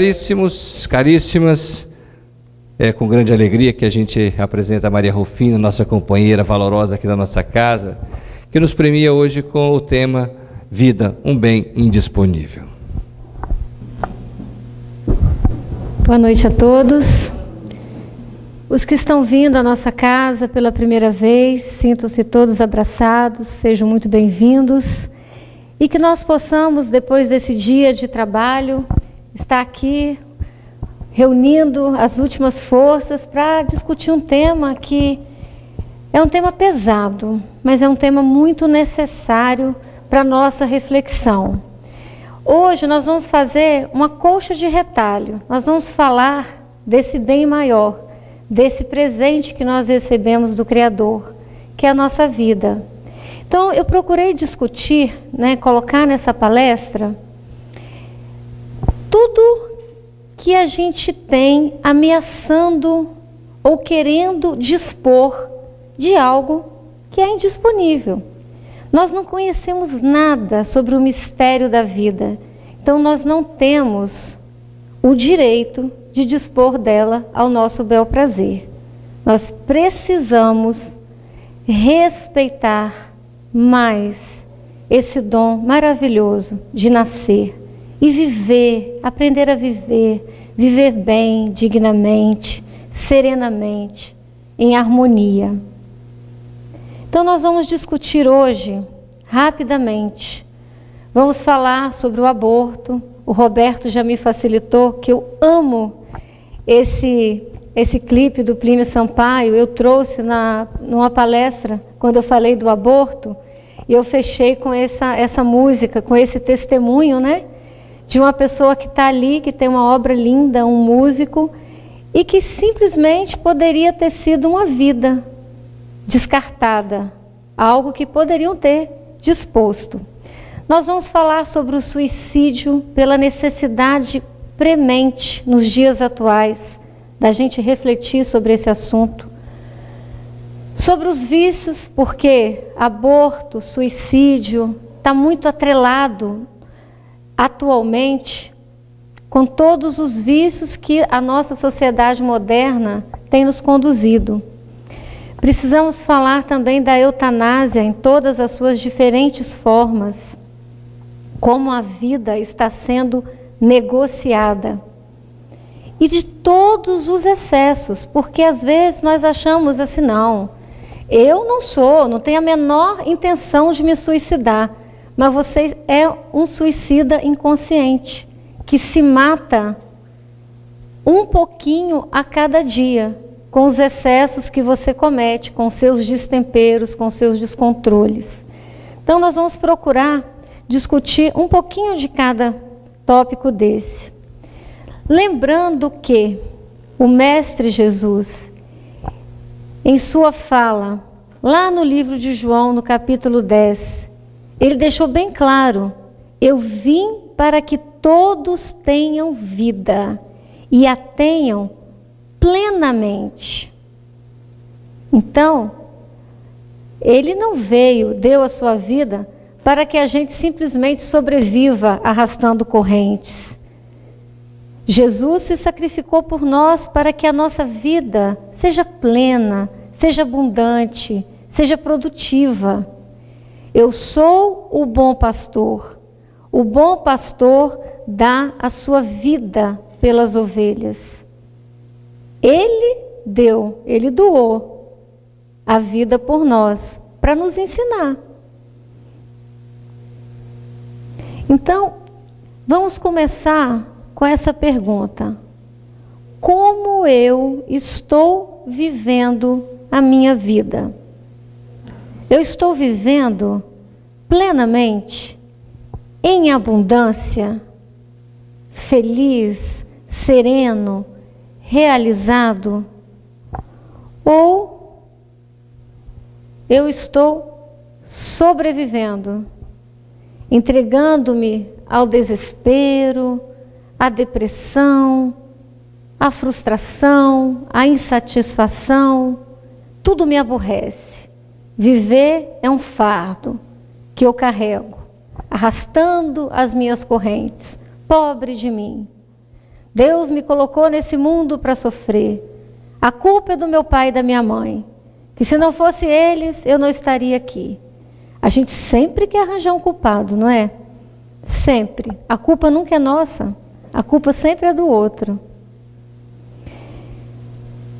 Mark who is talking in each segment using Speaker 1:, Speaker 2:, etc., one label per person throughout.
Speaker 1: Caríssimos, caríssimas, é com grande alegria que a gente apresenta a Maria Rufino, nossa companheira valorosa aqui da nossa casa, que nos premia hoje com o tema Vida, um bem indisponível.
Speaker 2: Boa noite a todos. Os que estão vindo à nossa casa pela primeira vez, sintam-se todos abraçados, sejam muito bem-vindos. E que nós possamos, depois desse dia de trabalho, estar aqui reunindo as últimas forças para discutir um tema que é um tema pesado, mas é um tema muito necessário para a nossa reflexão. Hoje nós vamos fazer uma colcha de retalho, nós vamos falar desse bem maior, desse presente que nós recebemos do Criador, que é a nossa vida. Então eu procurei discutir, colocar nessa palestra, tudo que a gente tem ameaçando ou querendo dispor de algo que é indisponível. Nós não conhecemos nada sobre o mistério da vida, então nós não temos o direito de dispor dela ao nosso bel prazer. Nós precisamos respeitar mais esse dom maravilhoso de nascer e viver, aprender a viver, viver bem, dignamente, serenamente, em harmonia. Então nós vamos discutir hoje, rapidamente, vamos falar sobre o aborto. O Roberto já me facilitou, que eu amo esse clipe do Plínio Sampaio. Eu trouxe numa palestra, quando eu falei do aborto, e eu fechei com essa música, com esse testemunho, de uma pessoa que está ali, que tem uma obra linda, um músico, e que simplesmente poderia ter sido uma vida descartada, algo que poderiam ter disposto. Nós vamos falar sobre o suicídio pela necessidade premente nos dias atuais, da gente refletir sobre esse assunto. Sobre os vícios, porque aborto, suicídio, está muito atrelado atualmente com todos os vícios que a nossa sociedade moderna tem nos conduzido. Precisamos falar também da eutanásia em todas as suas diferentes formas, como a vida está sendo negociada. E de todos os excessos, porque às vezes nós achamos assim, não tenho a menor intenção de me suicidar, mas você é um suicida inconsciente, que se mata um pouquinho a cada dia, com os excessos que você comete, com seus destemperos, com seus descontroles. Então nós vamos procurar discutir um pouquinho de cada tópico desse. Lembrando que o Mestre Jesus, em sua fala, lá no livro de João, no capítulo 10, ele deixou bem claro: eu vim para que todos tenham vida e a tenham plenamente. Então, ele não deu a sua vida para que a gente simplesmente sobreviva arrastando correntes. Jesus se sacrificou por nós para que a nossa vida seja plena, seja abundante, seja produtiva. Eu sou o bom pastor. O bom pastor dá a sua vida pelas ovelhas. Ele doou a vida por nós, para nos ensinar. Então, vamos começar com essa pergunta: como eu estou vivendo a minha vida? Eu estou vivendo plenamente, em abundância, feliz, sereno, realizado? Ou eu estou sobrevivendo, entregando-me ao desespero, à depressão, à frustração, à insatisfação? Tudo me aborrece. Viver é um fardo que eu carrego, arrastando as minhas correntes. Pobre de mim. Deus me colocou nesse mundo para sofrer. A culpa é do meu pai e da minha mãe. Que se não fosse eles, eu não estaria aqui. A gente sempre quer arranjar um culpado, não é? Sempre. A culpa nunca é nossa. A culpa sempre é do outro.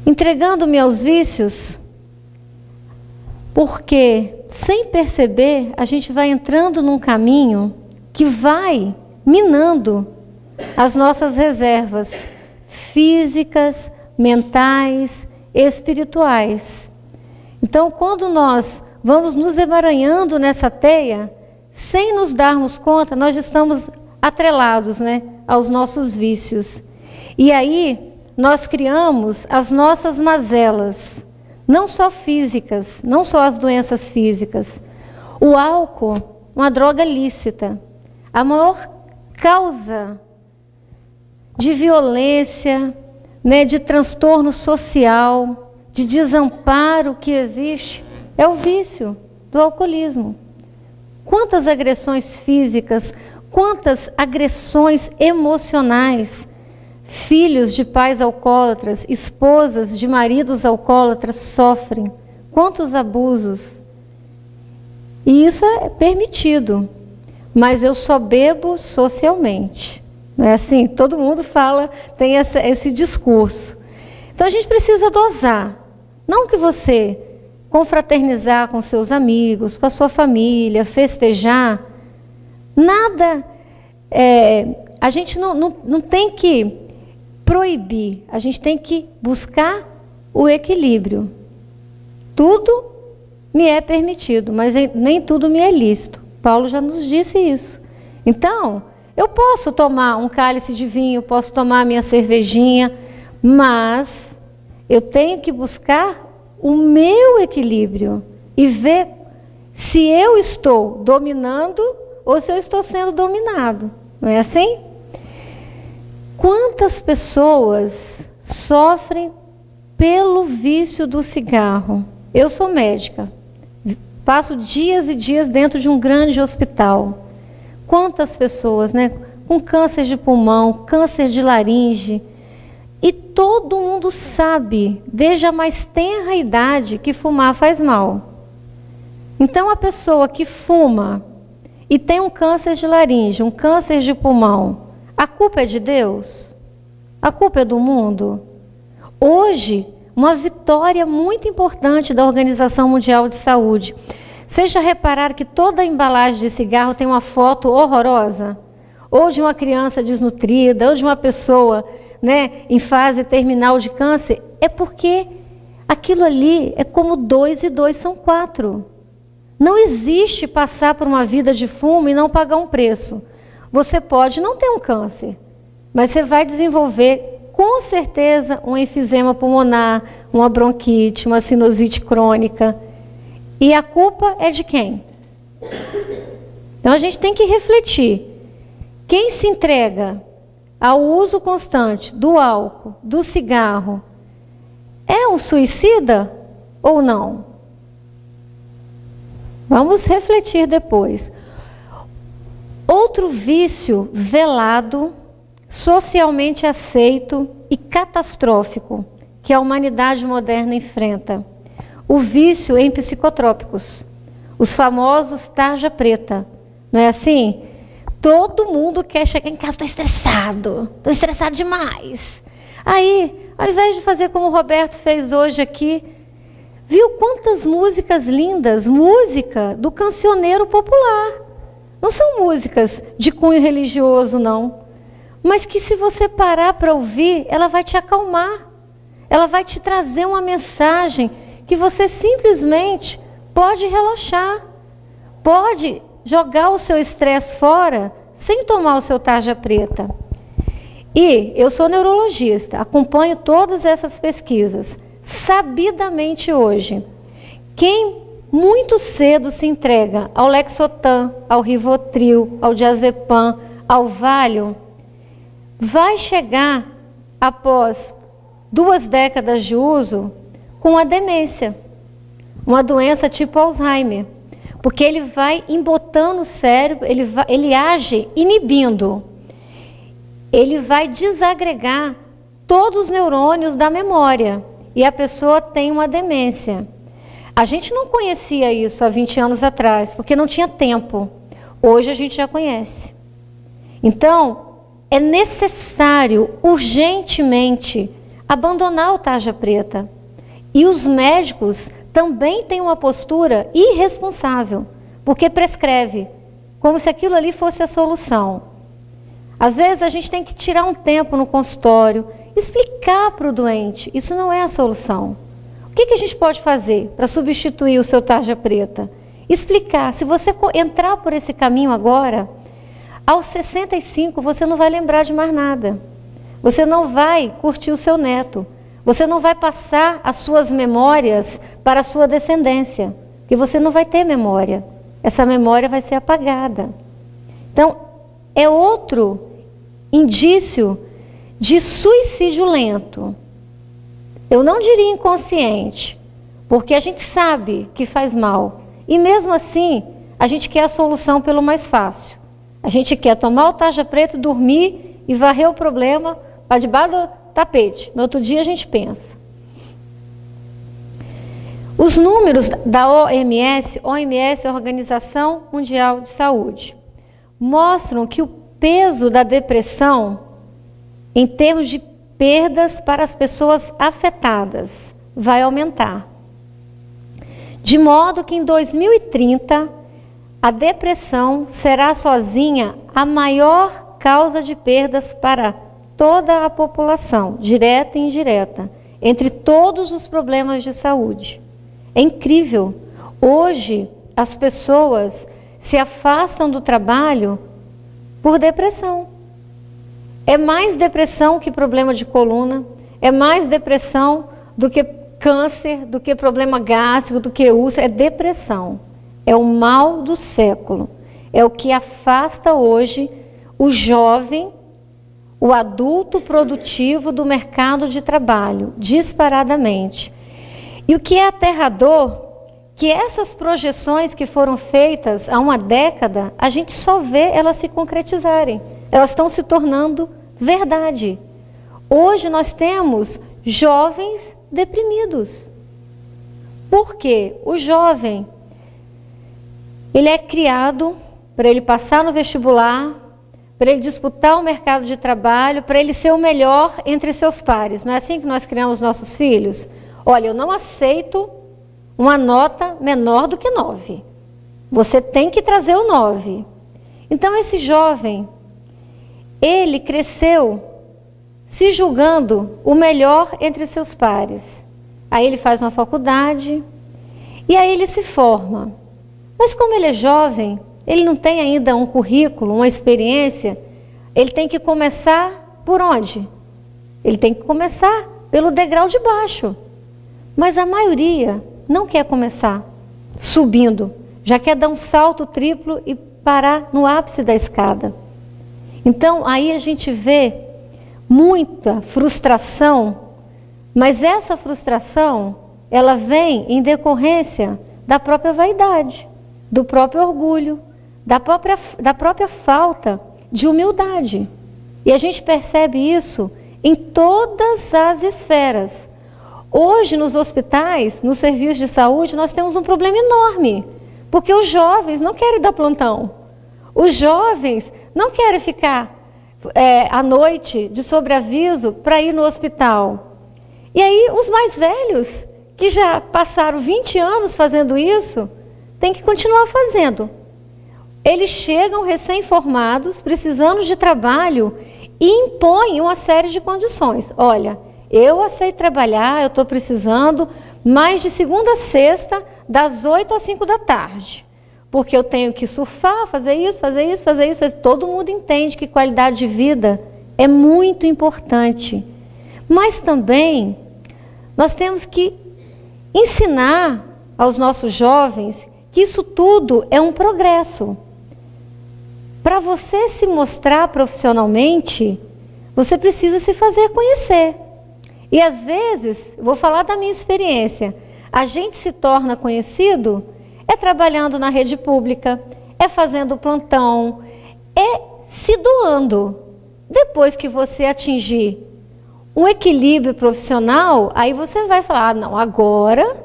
Speaker 2: Entregando-me aos vícios, porque sem perceber, a gente vai entrando num caminho que vai minando as nossas reservas físicas, mentais, espirituais. Então, quando nós vamos nos emaranhando nessa teia, sem nos darmos conta, nós estamos atrelados, né, aos nossos vícios. E aí, nós criamos as nossas mazelas, não só físicas, não só as doenças físicas. O álcool, uma droga lícita, a maior causa de violência, né, de transtorno social, de desamparo que existe, é o vício do alcoolismo. Quantas agressões físicas, quantas agressões emocionais, filhos de pais alcoólatras, esposas de maridos alcoólatras sofrem, quantos abusos. E isso é permitido, mas eu só bebo socialmente. Não é assim? Todo mundo fala, tem esse discurso. Então a gente precisa dosar. Não que você confraternizar com seus amigos, com a sua família, festejar, nada, a gente não tem que proibir, a gente tem que buscar o equilíbrio. Tudo me é permitido, mas nem tudo me é lícito. Paulo já nos disse isso. Então, eu posso tomar um cálice de vinho, posso tomar minha cervejinha, mas eu tenho que buscar o meu equilíbrio e ver se eu estou dominando ou se eu estou sendo dominado. Não é assim? Quantas pessoas sofrem pelo vício do cigarro? Eu sou médica, passo dias e dias dentro de um grande hospital. Quantas pessoas, né, com câncer de pulmão, câncer de laringe, e todo mundo sabe, desde a mais tenra idade, que fumar faz mal. Então, a pessoa que fuma e tem um câncer de laringe, um câncer de pulmão, a culpa é de Deus? A culpa é do mundo? Hoje, uma vitória muito importante da Organização Mundial de Saúde. Vocês já repararam que toda a embalagem de cigarro tem uma foto horrorosa? Ou de uma criança desnutrida, ou de uma pessoa, né, em fase terminal de câncer? É porque aquilo ali é como 2 e 2 são 4. Não existe passar por uma vida de fumo e não pagar um preço. Você pode não ter um câncer, mas você vai desenvolver com certeza um enfisema pulmonar, uma bronquite, uma sinusite crônica. E a culpa é de quem? Então a gente tem que refletir. Quem se entrega ao uso constante do álcool, do cigarro, é um suicida ou não? Vamos refletir depois. Outro vício velado, socialmente aceito e catastrófico que a humanidade moderna enfrenta: o vício em psicotrópicos, os famosos tarja preta. Não é assim? Todo mundo quer chegar em casa, estou estressado demais. Aí, ao invés de fazer como o Roberto fez hoje aqui, viu quantas músicas lindas, música do cancioneiro popular. Não são músicas de cunho religioso, não. Mas que se você parar para ouvir, ela vai te acalmar. Ela vai te trazer uma mensagem que você simplesmente pode relaxar. Pode jogar o seu estresse fora sem tomar o seu tarja preta. E eu sou neurologista, acompanho todas essas pesquisas. Sabidamente hoje, quem muito cedo se entrega ao Lexotan, ao Rivotril, ao Diazepam, ao Valium, vai chegar, após 2 décadas de uso, com a demência, uma doença tipo Alzheimer, porque ele vai embotando o cérebro, ele age inibindo. ele vai desagregar todos os neurônios da memória e a pessoa tem uma demência. A gente não conhecia isso há 20 anos atrás, porque não tinha tempo. Hoje a gente já conhece. Então, é necessário, urgentemente, abandonar o tarja preta. E os médicos também têm uma postura irresponsável, porque prescreve, como se aquilo ali fosse a solução. Às vezes a gente tem que tirar um tempo no consultório, explicar para o doente, isso não é a solução. O que a gente pode fazer para substituir o seu tarja preta? Explicar, se você entrar por esse caminho agora, aos 65 você não vai lembrar de mais nada. Você não vai curtir o seu neto. Você não vai passar as suas memórias para a sua descendência, porque você não vai ter memória. Essa memória vai ser apagada. Então, é outro indício de suicídio lento. Eu não diria inconsciente, porque a gente sabe que faz mal. E mesmo assim, a gente quer a solução pelo mais fácil. A gente quer tomar o tarja preta, dormir e varrer o problema para debaixo do tapete. No outro dia a gente pensa. Os números da OMS é a Organização Mundial de Saúde, mostram que o peso da depressão, em termos de perdas para as pessoas afetadas, vai aumentar. De modo que em 2030, a depressão será sozinha a maior causa de perdas para toda a população, direta e indireta, entre todos os problemas de saúde. É incrível. Hoje, as pessoas se afastam do trabalho por depressão. É mais depressão que problema de coluna, é mais depressão do que câncer, do que problema gástrico, do que úlcera, é depressão. É o mal do século. É o que afasta hoje o jovem, o adulto produtivo do mercado de trabalho, disparadamente. E o que é aterrador, que essas projeções que foram feitas há uma década, a gente só vê elas se concretizarem. Elas estão se tornando verdade. Hoje nós temos jovens deprimidos. Por quê? O jovem, ele é criado para ele passar no vestibular, para ele disputar o mercado de trabalho, para ele ser o melhor entre seus pares. Não é assim que nós criamos nossos filhos? Olha, eu não aceito uma nota menor do que 9. Você tem que trazer o 9. Então, esse jovem, ele cresceu se julgando o melhor entre seus pares. Aí ele faz uma faculdade e aí ele se forma. Mas como ele é jovem, ele não tem ainda um currículo, uma experiência, ele tem que começar por onde? Ele tem que começar pelo degrau de baixo. Mas a maioria não quer começar subindo, já quer dar um salto triplo e parar no ápice da escada. Então, aí a gente vê muita frustração, mas essa frustração, ela vem em decorrência da própria vaidade, do próprio orgulho, da própria falta de humildade. E a gente percebe isso em todas as esferas. Hoje, nos hospitais, nos serviços de saúde, nós temos um problema enorme, porque os jovens não querem dar plantão. Os jovens não querem ficar à noite de sobreaviso para ir no hospital. E aí, os mais velhos, que já passaram 20 anos fazendo isso, têm que continuar fazendo. Eles chegam recém-formados, precisando de trabalho, e impõem uma série de condições. Olha, eu aceito trabalhar, eu estou precisando, mais de segunda a sexta, das 8 às 5 da tarde. Porque eu tenho que surfar, fazer isso. Todo mundo entende que qualidade de vida é muito importante. Mas também, nós temos que ensinar aos nossos jovens que isso tudo é um progresso. Para você se mostrar profissionalmente, você precisa se fazer conhecer. E às vezes, vou falar da minha experiência, a gente se torna conhecido trabalhando na rede pública, fazendo plantão, se doando. Depois que você atingir um equilíbrio profissional, aí você vai falar, ah, não, agora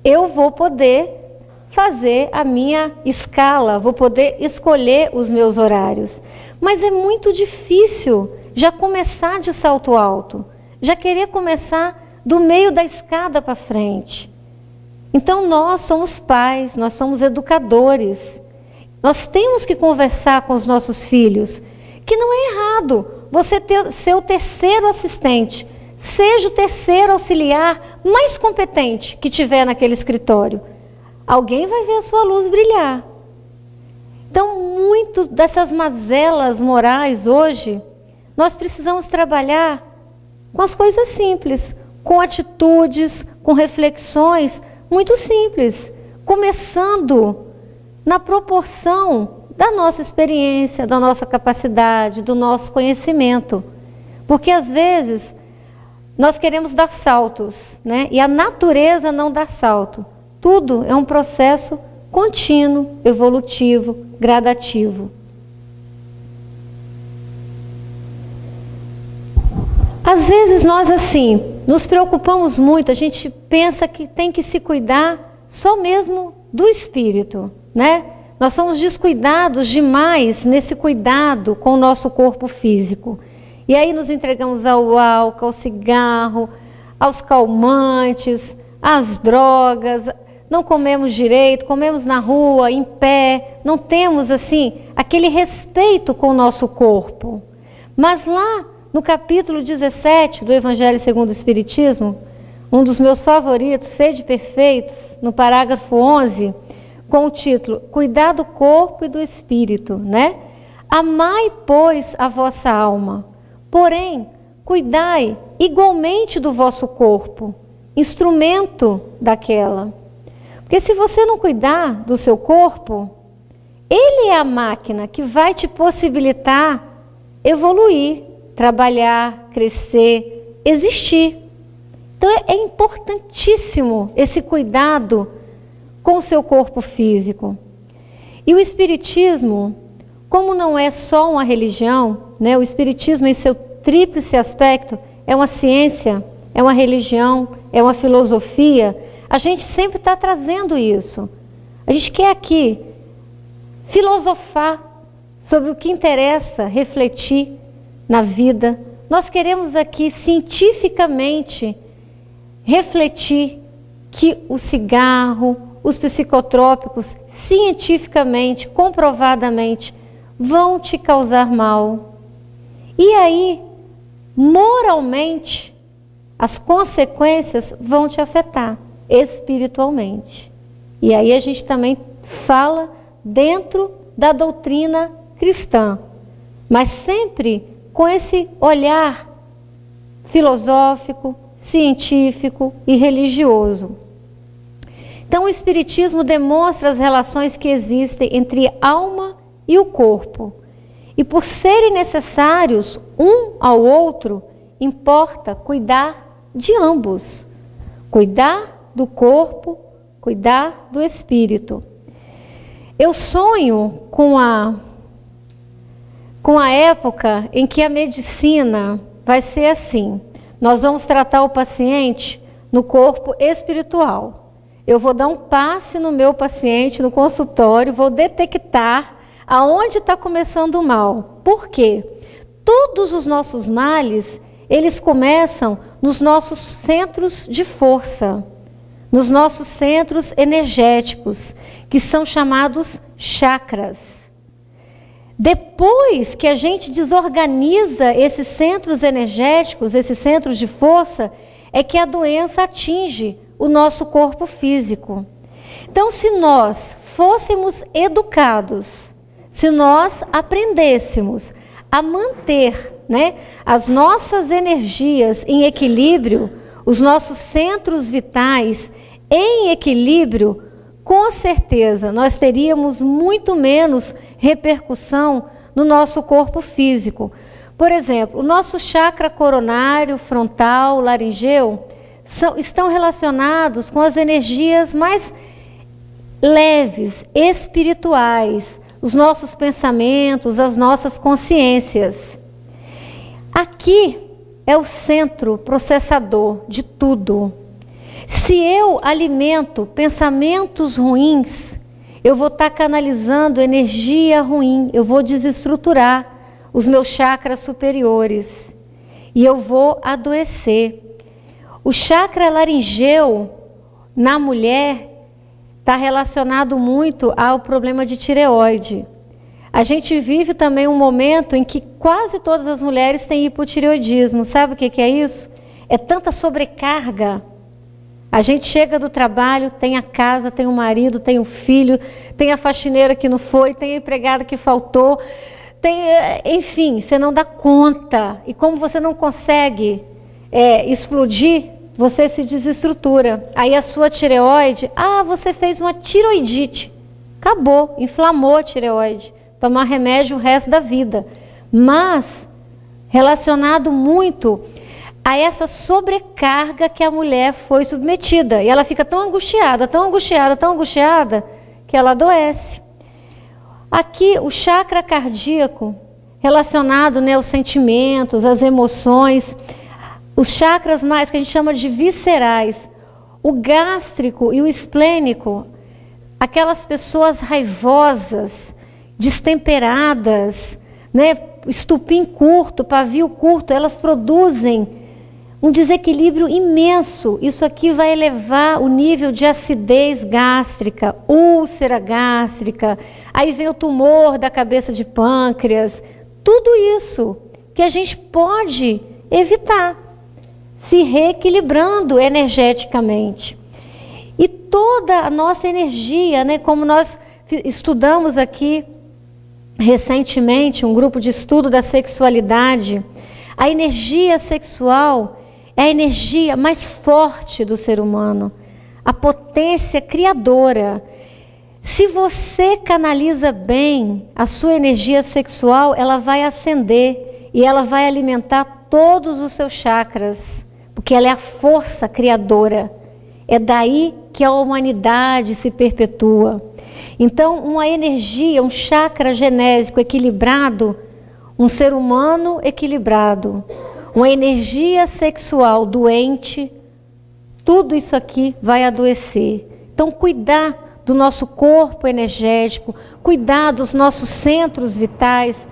Speaker 2: eu vou poder fazer a minha escala, vou poder escolher os meus horários. Mas é muito difícil já começar de salto alto, já querer começar do meio da escada para frente. Então nós somos pais, nós somos educadores. Nós temos que conversar com os nossos filhos, que não é errado você ser o terceiro assistente, seja o terceiro auxiliar mais competente que tiver naquele escritório. Alguém vai ver a sua luz brilhar. Então, muito dessas mazelas morais hoje, nós precisamos trabalhar com as coisas simples, com atitudes, com reflexões muito simples, começando na proporção da nossa experiência, da nossa capacidade, do nosso conhecimento. Porque às vezes nós queremos dar saltos, né? E a natureza não dá salto. Tudo é um processo contínuo, evolutivo, gradativo. Às vezes nós assim, nos preocupamos muito, a gente pensa que tem que se cuidar só mesmo do espírito, né? Nós somos descuidados demais nesse cuidado com o nosso corpo físico. E aí nos entregamos ao álcool, ao cigarro, aos calmantes, às drogas, não comemos direito, comemos na rua, em pé, não temos assim aquele respeito com o nosso corpo. Mas lá no capítulo 17 do Evangelho segundo o Espiritismo, um dos meus favoritos, Sede Perfeitos, no parágrafo 11, com o título Cuidar do corpo e do espírito, né? Amai, pois, a vossa alma, porém, cuidai igualmente do vosso corpo, instrumento daquela. Porque se você não cuidar do seu corpo, ele é a máquina que vai te possibilitar evoluir, trabalhar, crescer, existir. Então é importantíssimo esse cuidado com o seu corpo físico. E o Espiritismo, como não é só uma religião, né? O Espiritismo em seu tríplice aspecto é uma ciência, é uma religião, é uma filosofia. A gente sempre está trazendo isso. A gente quer aqui filosofar sobre o que interessa, refletir na vida. Nós queremos aqui cientificamente refletir que o cigarro, os psicotrópicos, cientificamente, comprovadamente, vão te causar mal. E aí, moralmente, as consequências vão te afetar espiritualmente. E aí a gente também fala dentro da doutrina cristã, mas sempre com esse olhar filosófico, científico e religioso. Então, o Espiritismo demonstra as relações que existem entre a alma e o corpo. E por serem necessários um ao outro, importa cuidar de ambos. Cuidar do corpo, cuidar do espírito. Eu sonho com a época em que a medicina vai ser assim. Nós vamos tratar o paciente no corpo espiritual. Eu vou dar um passe no meu paciente, no consultório, vou detectar aonde está começando o mal. Por quê? Todos os nossos males, eles começam nos nossos centros de força, nos nossos centros energéticos, que são chamados chakras. Depois que a gente desorganiza esses centros energéticos, esses centros de força, é que a doença atinge o nosso corpo físico. Então, se nós fôssemos educados, se nós aprendêssemos a manter, né, as nossas energias em equilíbrio, os nossos centros vitais em equilíbrio, com certeza nós teríamos muito menos repercussão no nosso corpo físico. Por exemplo, o nosso chakra coronário, frontal, laringeu, estão relacionados com as energias mais leves, espirituais, os nossos pensamentos, as nossas consciências. Aqui é o centro processador de tudo. Se eu alimento pensamentos ruins, eu vou estar canalizando energia ruim, eu vou desestruturar os meus chakras superiores e eu vou adoecer. O chakra laringeu na mulher está relacionado muito ao problema de tireoide. A gente vive também um momento em que quase todas as mulheres têm hipotireoidismo. Sabe o que é isso? É tanta sobrecarga. A gente chega do trabalho, tem a casa, tem o marido, tem o filho, tem a faxineira que não foi, tem a empregada que faltou, enfim, você não dá conta. E como você não consegue explodir, você se desestrutura. Aí a sua tireoide, você fez uma tiroidite. Acabou, inflamou a tireoide. Tomar remédio o resto da vida. Mas, relacionado muito a essa sobrecarga que a mulher foi submetida. E ela fica tão angustiada, tão angustiada, tão angustiada, que ela adoece. Aqui, o chakra cardíaco, relacionado, né, aos sentimentos, às emoções, os chakras mais que a gente chama de viscerais, o gástrico e o esplênico, aquelas pessoas raivosas, destemperadas, né, estupim curto, pavio curto, elas produzem um desequilíbrio imenso. Isso aqui vai elevar o nível de acidez gástrica, úlcera gástrica, aí vem o tumor da cabeça de pâncreas, tudo isso que a gente pode evitar, se reequilibrando energeticamente. E toda a nossa energia, né, como nós estudamos aqui recentemente, um grupo de estudo da sexualidade, a energia sexual é a energia mais forte do ser humano, a potência criadora. Se você canaliza bem a sua energia sexual, ela vai ascender e ela vai alimentar todos os seus chakras, porque ela é a força criadora. É daí que a humanidade se perpetua. Então, uma energia, um chakra genésico equilibrado, um ser humano equilibrado, uma energia sexual doente, tudo isso aqui vai adoecer. Então, cuidar do nosso corpo energético, cuidar dos nossos centros vitais,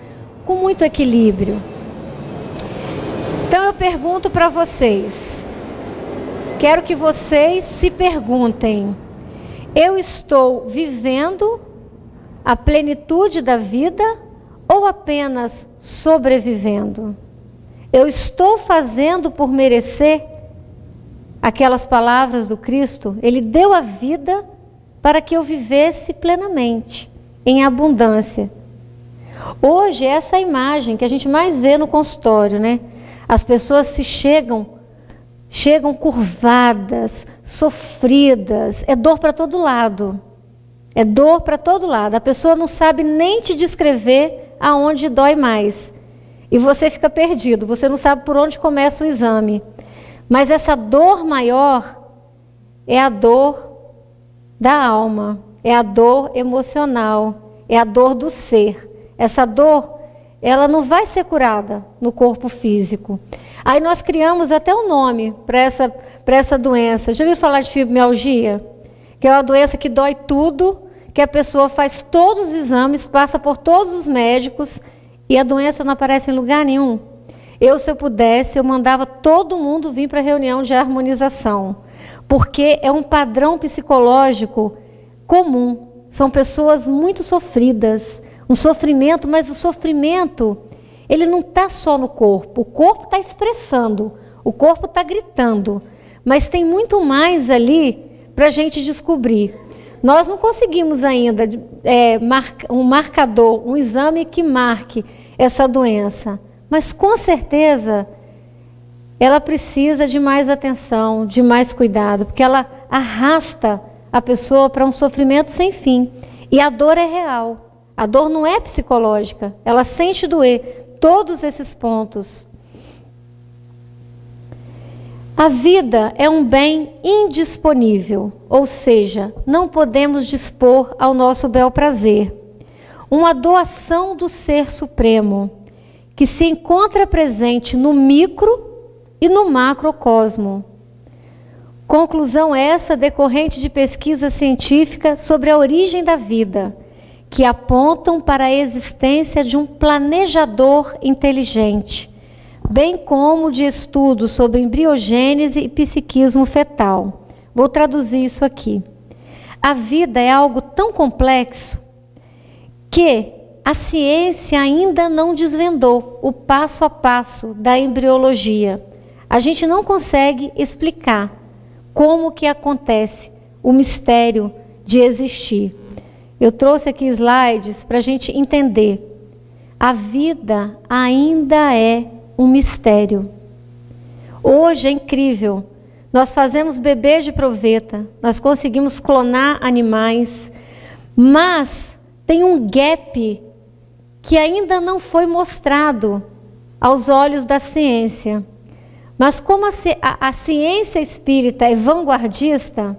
Speaker 2: com muito equilíbrio. Então, eu pergunto para vocês, quero que vocês se perguntem: eu estou vivendo a plenitude da vida ou apenas sobrevivendo? Eu estou fazendo por merecer aquelas palavras do Cristo? Ele deu a vida para que eu vivesse plenamente, em abundância. Hoje, essa é a imagem que a gente mais vê no consultório, né? As pessoas chegam curvadas, sofridas, é dor para todo lado. É dor para todo lado. A pessoa não sabe nem te descrever aonde dói mais. E você fica perdido, você não sabe por onde começa o exame. Mas essa dor maior é a dor da alma, é a dor emocional, é a dor do ser. Essa dor, ela não vai ser curada no corpo físico. Aí nós criamos até um nome para essa doença. Já ouviu falar de fibromialgia? Que é uma doença que dói tudo, que a pessoa faz todos os exames, passa por todos os médicos e a doença não aparece em lugar nenhum. Se eu pudesse, eu mandava todo mundo vir para a reunião de harmonização, porque é um padrão psicológico comum. São pessoas muito sofridas, um sofrimento, mas o sofrimento, ele não está só no corpo. O corpo está expressando, o corpo está gritando, mas tem muito mais ali para a gente descobrir. Nós não conseguimos ainda um marcador, um exame que marque essa doença, mas com certeza ela precisa de mais atenção, de mais cuidado, porque ela arrasta a pessoa para um sofrimento sem fim. E a dor é real, a dor não é psicológica, ela sente doer. Todos esses pontos. A vida é um bem indisponível, ou seja, não podemos dispor ao nosso bel prazer. Uma doação do Ser Supremo, que se encontra presente no micro e no macrocosmo. Conclusão essa decorrente de pesquisa científica sobre a origem da vida, que apontam para a existência de um planejador inteligente, bem como de estudos sobre embriogênese e psiquismo fetal. Vou traduzir isso aqui. A vida é algo tão complexo que a ciência ainda não desvendou o passo a passo da embriologia. A gente não consegue explicar como que acontece o mistério de existir. Eu trouxe aqui slides para a gente entender. A vida ainda é um mistério. Hoje é incrível. Nós fazemos bebê de proveta, nós conseguimos clonar animais, mas tem um gap que ainda não foi mostrado aos olhos da ciência. Mas como a ciência espírita é vanguardista,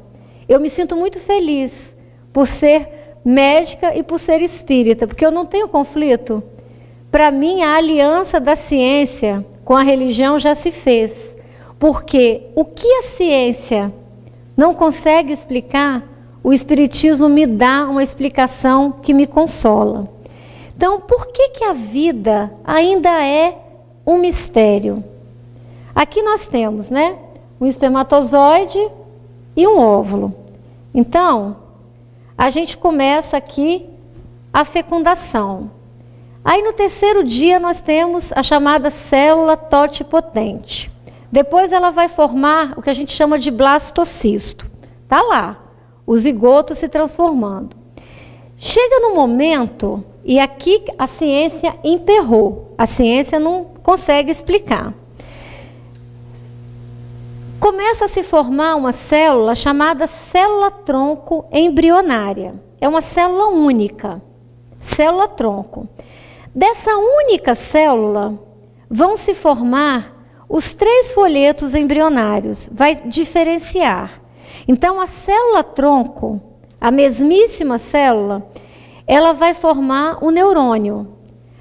Speaker 2: eu me sinto muito feliz por ser médica e por ser espírita, porque eu não tenho conflito. Para mim, a aliança da ciência com a religião já se fez. Porque o que a ciência não consegue explicar, o espiritismo me dá uma explicação que me consola. Então, por que a vida ainda é um mistério? Aqui nós temos, né, um espermatozoide e um óvulo. Então, a gente começa aqui a fecundação. Aí no terceiro dia nós temos a chamada célula totipotente. Depois ela vai formar o que a gente chama de blastocisto. Está lá, o zigoto se transformando. Chega no momento, e aqui a ciência emperrou. A ciência não consegue explicar. Começa a se formar uma célula chamada célula-tronco embrionária. É uma célula única, célula-tronco. Dessa única célula vão se formar os 3 folhetos embrionários, vai diferenciar. Então, a célula-tronco, a mesmíssima célula, ela vai formar um neurônio,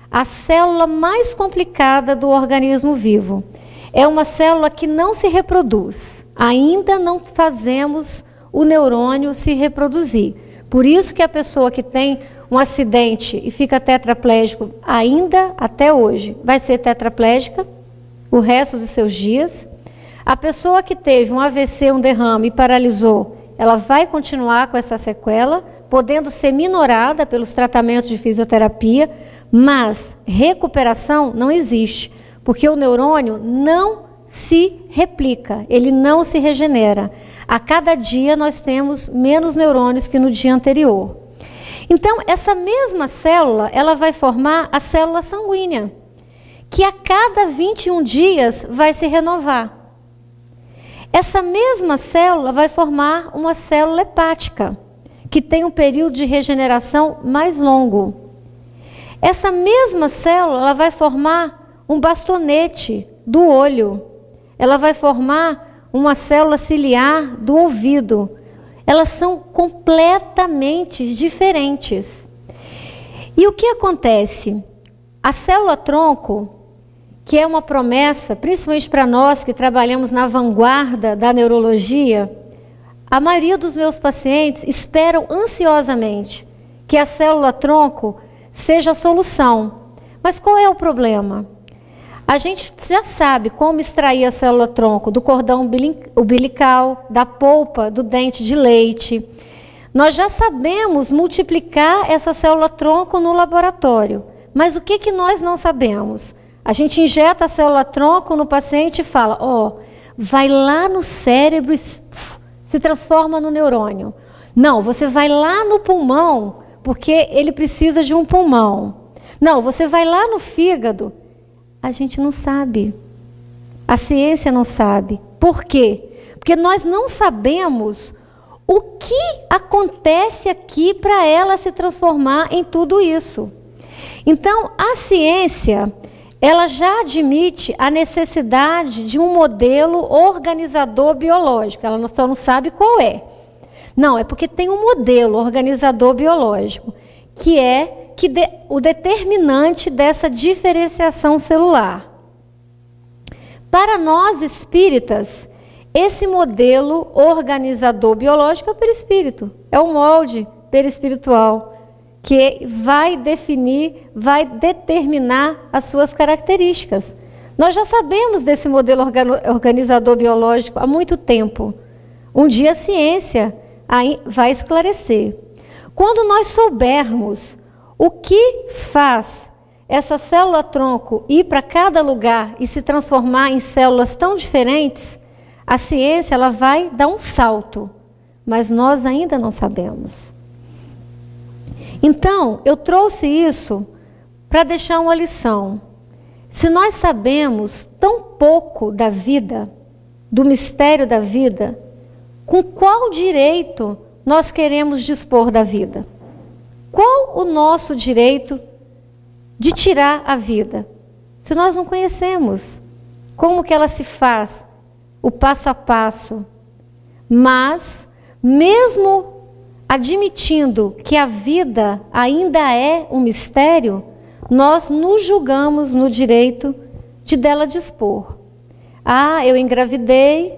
Speaker 2: a célula mais complicada do organismo vivo. É uma célula que não se reproduz. Ainda não fazemos o neurônio se reproduzir. Por isso que a pessoa que tem um acidente e fica tetraplégico, ainda até hoje, vai ser tetraplégica o resto dos seus dias. A pessoa que teve um AVC, um derrame e paralisou, ela vai continuar com essa sequela, podendo ser minorada pelos tratamentos de fisioterapia, mas recuperação não existe, porque o neurônio não se replica, ele não se regenera. A cada dia nós temos menos neurônios que no dia anterior. Então, essa mesma célula, ela vai formar a célula sanguínea, que a cada 21 dias vai se renovar. Essa mesma célula vai formar uma célula hepática, que tem um período de regeneração mais longo. Essa mesma célula ela vai formar um bastonete do olho. Ela vai formar uma célula ciliar do ouvido. Elas são completamente diferentes. E o que acontece? A célula-tronco, que é uma promessa, principalmente para nós que trabalhamos na vanguarda da neurologia, a maioria dos meus pacientes esperam ansiosamente que a célula-tronco seja a solução. Mas qual é o problema? A gente já sabe como extrair a célula-tronco do cordão umbilical, da polpa do dente de leite. Nós já sabemos multiplicar essa célula-tronco no laboratório. Mas o que nós não sabemos? A gente injeta a célula-tronco no paciente e fala, vai lá no cérebro e se transforma no neurônio. Não, você vai lá no pulmão, porque ele precisa de um pulmão. Não, você vai lá no fígado. A gente não sabe. A ciência não sabe. Por quê? Porque nós não sabemos o que acontece aqui para ela se transformar em tudo isso. Então, a ciência, ela já admite a necessidade de um modelo organizador biológico. Ela só não sabe qual é. Não, é porque tem um modelo organizador biológico, que é o determinante dessa diferenciação celular. Para nós espíritas, esse modelo organizador biológico é o perispírito, é o molde perispiritual, que vai definir, vai determinar as suas características. Nós já sabemos desse modelo organizador biológico há muito tempo. Um dia a ciência vai esclarecer. Quando nós soubermos o que faz essa célula-tronco ir para cada lugar e se transformar em células tão diferentes, a ciência ela vai dar um salto, mas nós ainda não sabemos. Então, eu trouxe isso para deixar uma lição. Se nós sabemos tão pouco da vida, do mistério da vida, com qual direito nós queremos dispor da vida? Qual o nosso direito de tirar a vida? Se nós não conhecemos como que ela se faz, o passo a passo. Mas, mesmo admitindo que a vida ainda é um mistério, nós nos julgamos no direito de dela dispor. Ah, eu engravidei,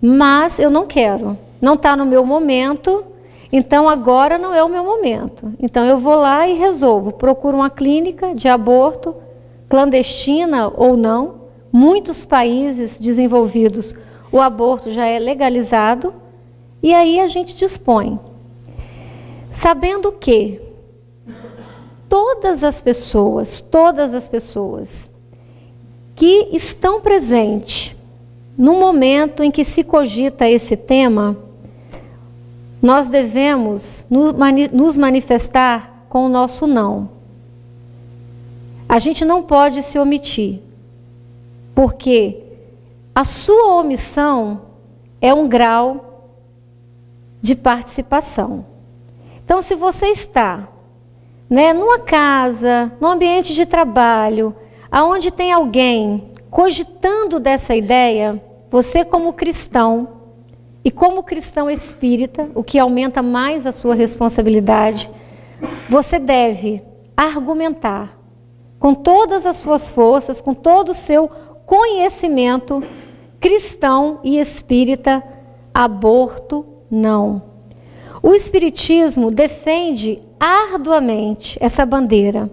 Speaker 2: mas eu não quero. Não está no meu momento, então agora não é o meu momento. Então eu vou lá e resolvo. Procuro uma clínica de aborto, clandestina ou não. Muitos países desenvolvidos, o aborto já é legalizado. E aí a gente dispõe. Sabendo que todas as pessoas que estão presentes no momento em que se cogita esse tema, nós devemos nos manifestar com o nosso não. A gente não pode se omitir, porque a sua omissão é um grau de participação. Então, se você está, numa casa, num ambiente de trabalho, aonde tem alguém cogitando dessa ideia, você como cristão, e como cristão espírita, o que aumenta mais a sua responsabilidade, você deve argumentar com todas as suas forças, com todo o seu conhecimento cristão e espírita, aborto não. O Espiritismo defende arduamente essa bandeira.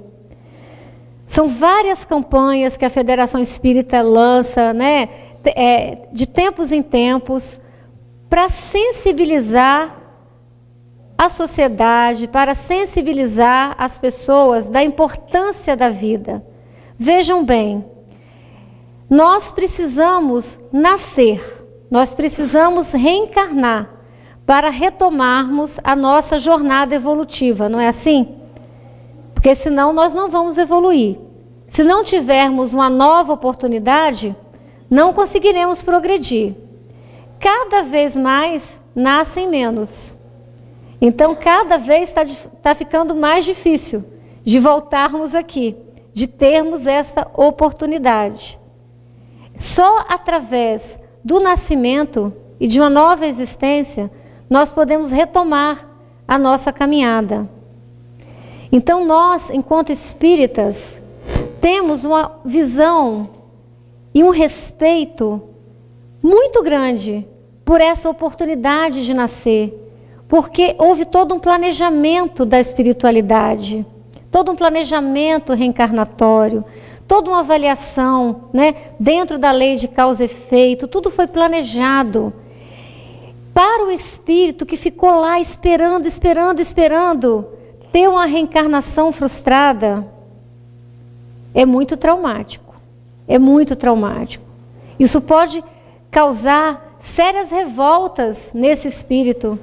Speaker 2: São várias campanhas que a Federação Espírita lança, de tempos em tempos, para sensibilizar a sociedade, para sensibilizar as pessoas da importância da vida. Vejam bem, nós precisamos nascer, nós precisamos reencarnar para retomarmos a nossa jornada evolutiva, não é assim? Porque senão nós não vamos evoluir. Se não tivermos uma nova oportunidade, não conseguiremos progredir. Cada vez mais nascem menos. Então, cada vez está ficando mais difícil de voltarmos aqui, de termos essa oportunidade. Só através do nascimento e de uma nova existência, nós podemos retomar a nossa caminhada. Então, nós, enquanto espíritas, temos uma visão e um respeito muito grande por essa oportunidade de nascer, porque houve todo um planejamento da espiritualidade, todo um planejamento reencarnatório, toda uma avaliação, dentro da lei de causa e efeito, tudo foi planejado. Para o espírito que ficou lá esperando, ter uma reencarnação frustrada, é muito traumático. É muito traumático. Isso pode causar sérias revoltas nesse espírito.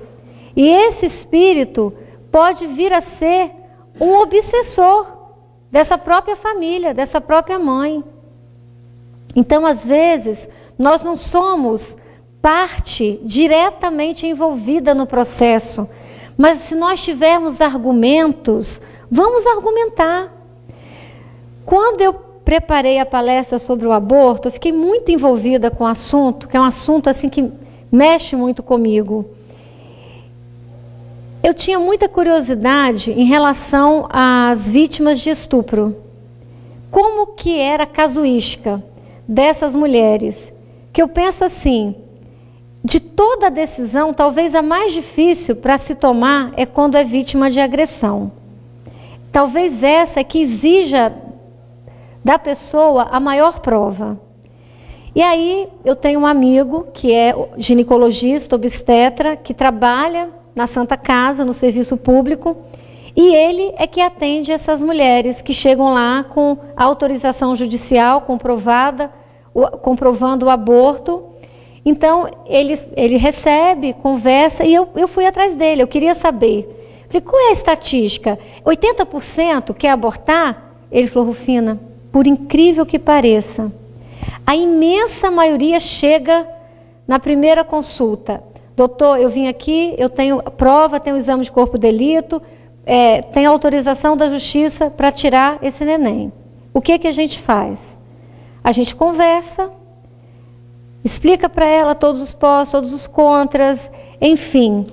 Speaker 2: E esse espírito pode vir a ser um obsessor dessa própria família, dessa própria mãe. Então, às vezes, nós não somos parte diretamente envolvida no processo, mas se nós tivermos argumentos, vamos argumentar. Quando eu preparei a palestra sobre o aborto, eu fiquei muito envolvida com o assunto, que é um assunto assim que mexe muito comigo. eu tinha muita curiosidade em relação às vítimas de estupro. Como que era a casuística dessas mulheres? Que eu penso assim, de toda a decisão, talvez a mais difícil para se tomar é quando é vítima de agressão. Talvez essa é que exija da pessoa a maior prova. E aí eu tenho um amigo que é ginecologista, obstetra, que trabalha na Santa Casa, no serviço público, e ele é que atende essas mulheres que chegam lá com autorização judicial comprovada, comprovando o aborto. Então, ele recebe, conversa, e eu fui atrás dele, eu queria saber. Falei, qual é a estatística? 80% quer abortar? Ele falou, Rufina, por incrível que pareça, a imensa maioria chega na primeira consulta. Doutor, eu vim aqui, eu tenho prova, tenho exame de corpo de delito, tenho autorização da justiça para tirar esse neném. O que a gente faz? A gente conversa, explica para ela todos os pós, todos os contras, enfim,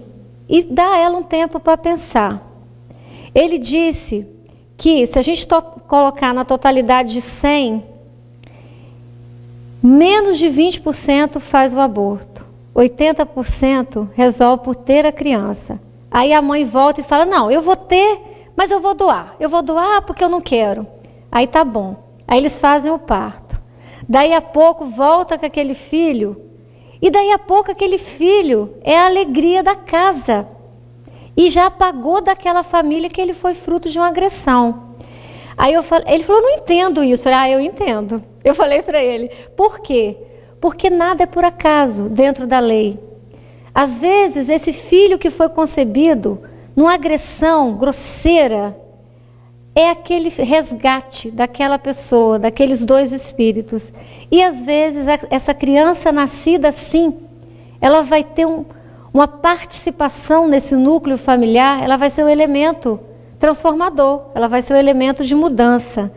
Speaker 2: e dá a ela um tempo para pensar. Ele disse que se a gente colocar na totalidade de 100, menos de 20% faz o aborto. 80% resolve por ter a criança. Aí a mãe volta e fala, não, eu vou ter, mas eu vou doar. Eu vou doar porque eu não quero. Aí tá bom. Aí eles fazem o parto. Daí a pouco volta com aquele filho. E daí a pouco aquele filho é a alegria da casa. E já apagou daquela família que ele foi fruto de uma agressão. Aí ele falou, não entendo isso. Eu falei, eu entendo. Eu falei para ele, por quê? Porque nada é por acaso dentro da lei. Às vezes, esse filho que foi concebido numa agressão grosseira é aquele resgate daquela pessoa, daqueles dois espíritos. E às vezes, essa criança nascida assim, ela vai ter uma participação nesse núcleo familiar, ela vai ser o elemento transformador, ela vai ser o elemento de mudança.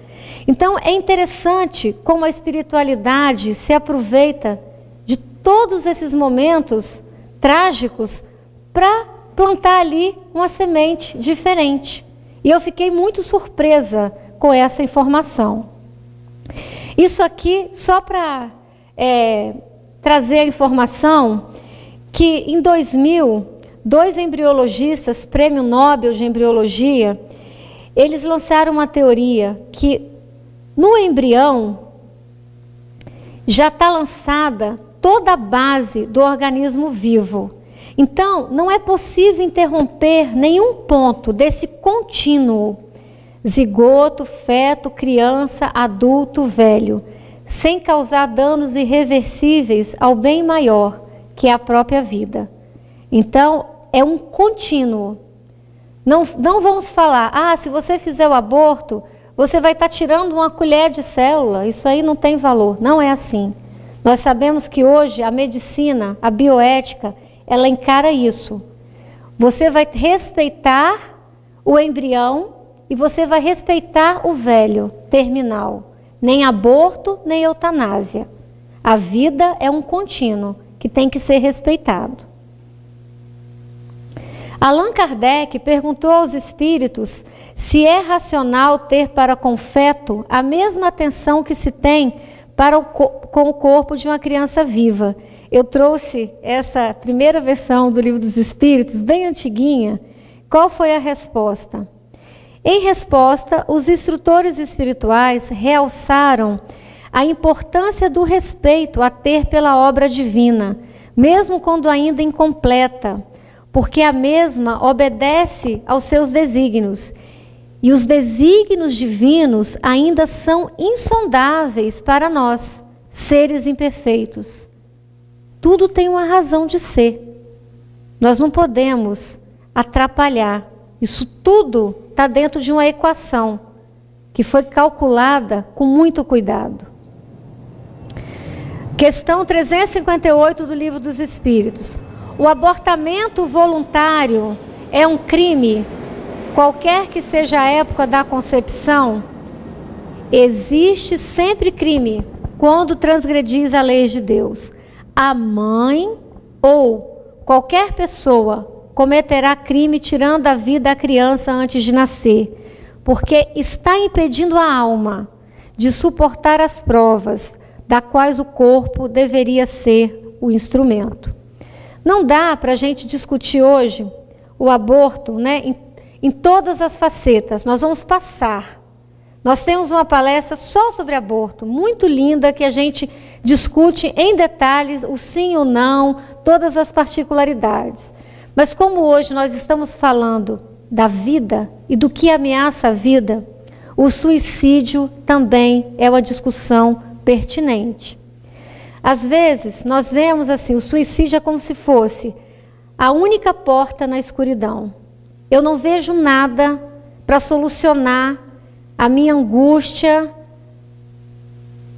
Speaker 2: Então, é interessante como a espiritualidade se aproveita de todos esses momentos trágicos para plantar ali uma semente diferente. E eu fiquei muito surpresa com essa informação. Isso aqui, só para trazer a informação, que em 2000, 2 embriologistas, Prêmio Nobel de Embriologia, eles lançaram uma teoria que no embrião já está lançada toda a base do organismo vivo. Então, não é possível interromper nenhum ponto desse contínuo, zigoto, feto, criança, adulto, velho, sem causar danos irreversíveis ao bem maior, que é a própria vida. Então, é um contínuo. Não vamos falar, se você fizer o aborto, você vai estar tirando uma colher de célula, isso aí não tem valor. Não é assim. Nós sabemos que hoje a medicina, a bioética, ela encara isso. Você vai respeitar o embrião e você vai respeitar o velho terminal. Nem aborto, nem eutanásia. A vida é um contínuo que tem que ser respeitado. Allan Kardec perguntou aos espíritos se é racional ter para com o feto a mesma atenção que se tem com o corpo de uma criança viva. Eu trouxe essa primeira versão do Livro dos Espíritos, bem antiguinha. Qual foi a resposta? Em resposta, os instrutores espirituais realçaram a importância do respeito a ter pela obra divina, mesmo quando ainda incompleta, porque a mesma obedece aos seus desígnios. E os desígnios divinos ainda são insondáveis para nós, seres imperfeitos. Tudo tem uma razão de ser. Nós não podemos atrapalhar. Isso tudo está dentro de uma equação que foi calculada com muito cuidado. Questão 358 do Livro dos Espíritos. O abortamento voluntário é um crime, qualquer que seja a época da concepção? Existe sempre crime quando transgredis a lei de Deus. A mãe ou qualquer pessoa cometerá crime tirando a vida da criança antes de nascer, porque está impedindo a alma de suportar as provas, da quais o corpo deveria ser o instrumento. Não dá para a gente discutir hoje o aborto, né, em todas as facetas. Nós vamos passar. Nós temos uma palestra só sobre aborto, muito linda, que a gente discute em detalhes o sim ou não, todas as particularidades. Mas como hoje nós estamos falando da vida e do que ameaça a vida, o suicídio também é uma discussão pertinente. Às vezes, nós vemos assim, o suicídio é como se fosse a única porta na escuridão. Eu não vejo nada para solucionar a minha angústia,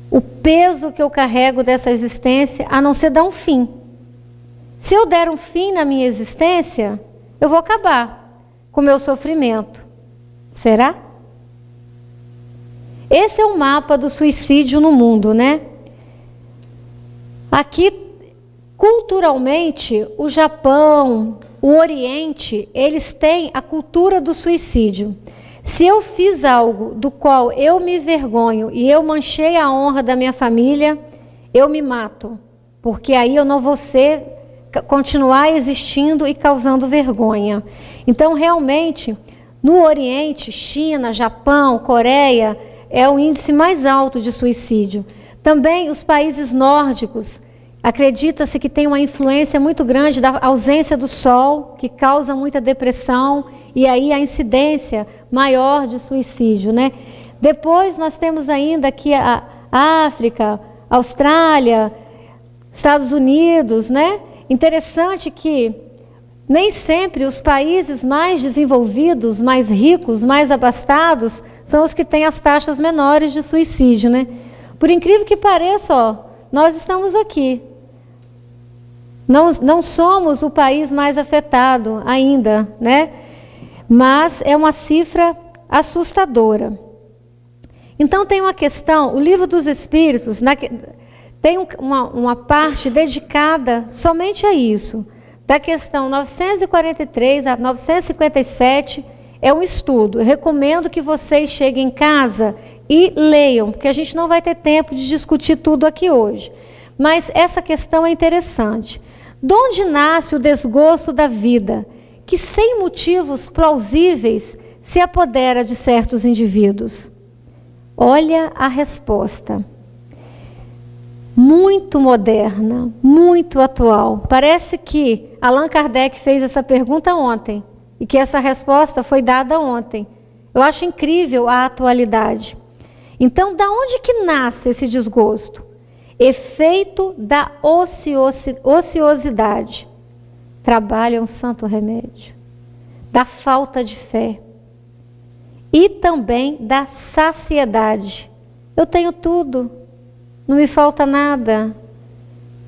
Speaker 2: o peso que eu carrego dessa existência, a não ser dar um fim. Se eu der um fim na minha existência, eu vou acabar com o meu sofrimento. Será? Esse é o mapa do suicídio no mundo, né? Aqui, culturalmente, o Japão, o Oriente, eles têm a cultura do suicídio. Se eu fiz algo do qual eu me envergonho e eu manchei a honra da minha família, eu me mato, porque aí eu não vou continuar existindo e causando vergonha. Então, realmente, no Oriente, China, Japão, Coreia, é o índice mais alto de suicídio. Também os países nórdicos, acredita-se que tem uma influência muito grande da ausência do sol, que causa muita depressão, e aí a incidência maior de suicídio, né? Depois nós temos ainda aqui a África, Austrália, Estados Unidos, né? Interessante que nem sempre os países mais desenvolvidos, mais ricos, mais abastados, são os que têm as taxas menores de suicídio, né? Por incrível que pareça, ó, nós estamos aqui. Não somos o país mais afetado ainda, né? Mas é uma cifra assustadora. Então tem uma questão, o Livro dos Espíritos tem uma parte dedicada somente a isso. Da questão 943 a 957 é um estudo. Eu recomendo que vocês cheguem em casa e leiam, porque a gente não vai ter tempo de discutir tudo aqui hoje. Mas essa questão é interessante. De onde nasce o desgosto da vida, que sem motivos plausíveis se apodera de certos indivíduos? Olha a resposta. Muito moderna, muito atual. Parece que Allan Kardec fez essa pergunta ontem e que essa resposta foi dada ontem. Eu acho incrível a atualidade. Então, da onde que nasce esse desgosto? Efeito da ociosidade. Trabalho é um santo remédio. Da falta de fé. E também da saciedade. Eu tenho tudo. Não me falta nada.